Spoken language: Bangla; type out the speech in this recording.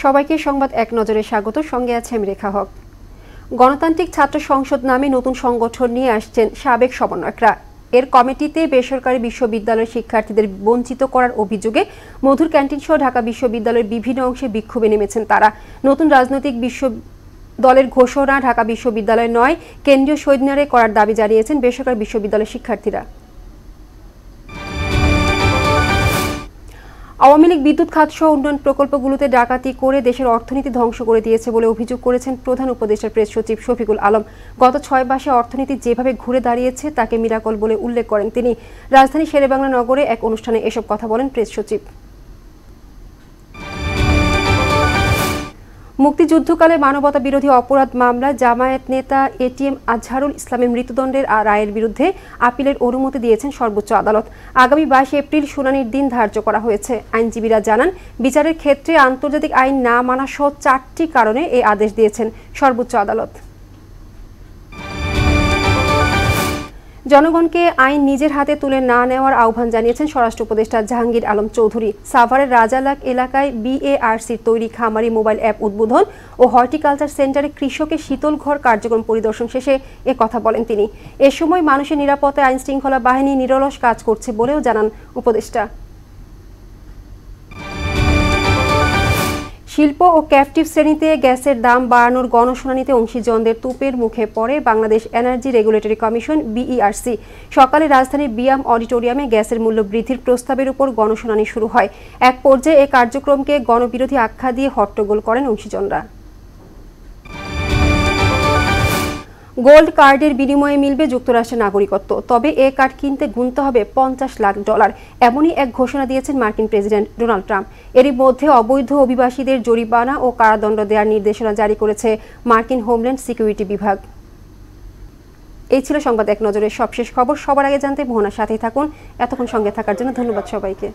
সবাইকে সংবাদ এক নজরে স্বাগত। সঙ্গে আছে আমি রেখা হক। গণতান্ত্রিক ছাত্র সংসদ নামে নতুন সংগঠন নিয়ে আসছেন সাবেক সমন্বয়করা। এর কমিটিতে বেসরকারি বিশ্ববিদ্যালয়ের শিক্ষার্থীদের বঞ্চিত করার অভিযোগে মধুর ক্যান্টিন সহ ঢাকা বিশ্ববিদ্যালয়ের বিভিন্ন অংশে বিক্ষোভে নেমেছেন তারা। নতুন রাজনৈতিক দলের ঘোষণা ঢাকা বিশ্ববিদ্যালয় নয়, কেন্দ্রীয় শহীদ মিনারে করার দাবি জানিয়েছেন বেসরকারি বিশ্ববিদ্যালয়ের শিক্ষার্থীরা। আওয়ামী লীগ বিদ্যুৎ খাতসহ উন্নয়ন প্রকল্পগুলোতে ডাকাতি করে দেশের অর্থনীতি ধ্বংস করে দিয়েছে বলে অভিযোগ করেছেন প্রধান উপদেষ্টার প্রেস সচিব শফিকুল আলম। গত 6 মাসে অর্থনীতি যেভাবে ঘুরে দাঁড়িয়েছে তাকে মিরাকল বলে উল্লেখ করেন তিনি। রাজধানী শেরেবাংলা নগরে এক অনুষ্ঠানে এসব কথা বলেন প্রেস সচিব। মুক্তিযুদ্ধকালে মানবতা বিরোধী অপরাধ মামলায় জামায়াত নেতা এটিএম আজহারুল ইসলামের মৃত্যুদণ্ডের রায়ের বিরুদ্ধে আপিলের অনুমতি দিয়েছেন সর্বোচ্চ আদালত। আগামী 22 এপ্রিল শুনানির দিন ধার্য করা হয়েছে। আইনজীবীরা জানান, বিচারের ক্ষেত্রে আন্তর্জাতিক আইন না মানা সহ 4টি কারণে এই আদেশ দিয়েছেন সর্বোচ্চ আদালত। জনগণকে আইন নিজের হাতে তুলে না নেওয়ার আহ্বান জানিয়েছেন স্বরাষ্ট্র উপদেষ্টা জাহাঙ্গীর আলম চৌধুরী। সাভারের রাজালাক এলাকায় বিএআরসির তৈরি খামারি মোবাইল অ্যাপ উদ্বোধন ও হর্টিকালচার সেন্টারে কৃষকের শীতল ঘর কার্যক্রম পরিদর্শন শেষে এ কথা বলেন তিনি। এ সময় মানুষের নিরাপত্তায় আইন শৃঙ্খলা বাহিনী নিরলস কাজ করছে বলেও জানান উপদেষ্টা। শিল্প ও ক্যাপটিভ শ্রেণীতে গ্যাসের দাম বাড়ানোর গণশুনানিতে অংশীজনদের তোপের মুখে পড়ে Bangladesh energy regulatory commission BERC. সকালে রাজধানীর বিয়াম অডিটোরিয়ামে গ্যাসের মূল্য বৃদ্ধির প্রস্তাবের উপর গণশুনানি শুরু হয়। এক পর্যায়ে এ কার্যক্রমকে গণবিরোধী আখ্যা দিয়ে হট্টগোল করেন অংশীজনরা। গোল্ড কার্ডের বিনিময়ে মিলবে যুক্তরাষ্ট্রের নাগরিকত্ব, তবে এ কার্ড কিনতে গুনতে হবে $50 লাখ। এমনই এক ঘোষণা দিয়েছেন মার্কিন প্রেসিডেন্ট ডোনাল্ড ট্রাম্প। এরই মধ্যে অবৈধ অভিবাসীদের জরিমানা ও কারাদণ্ড দেওয়ার নির্দেশনা জারি করেছে মার্কিন হোমল্যান্ড সিকিউরিটি বিভাগ। এই ছিল সংবাদ এক নজরের সবশেষ খবর। সবার আগে জানতে মোহনার সাথেই থাকুন। এতক্ষণ সঙ্গে থাকার জন্য ধন্যবাদ সবাইকে।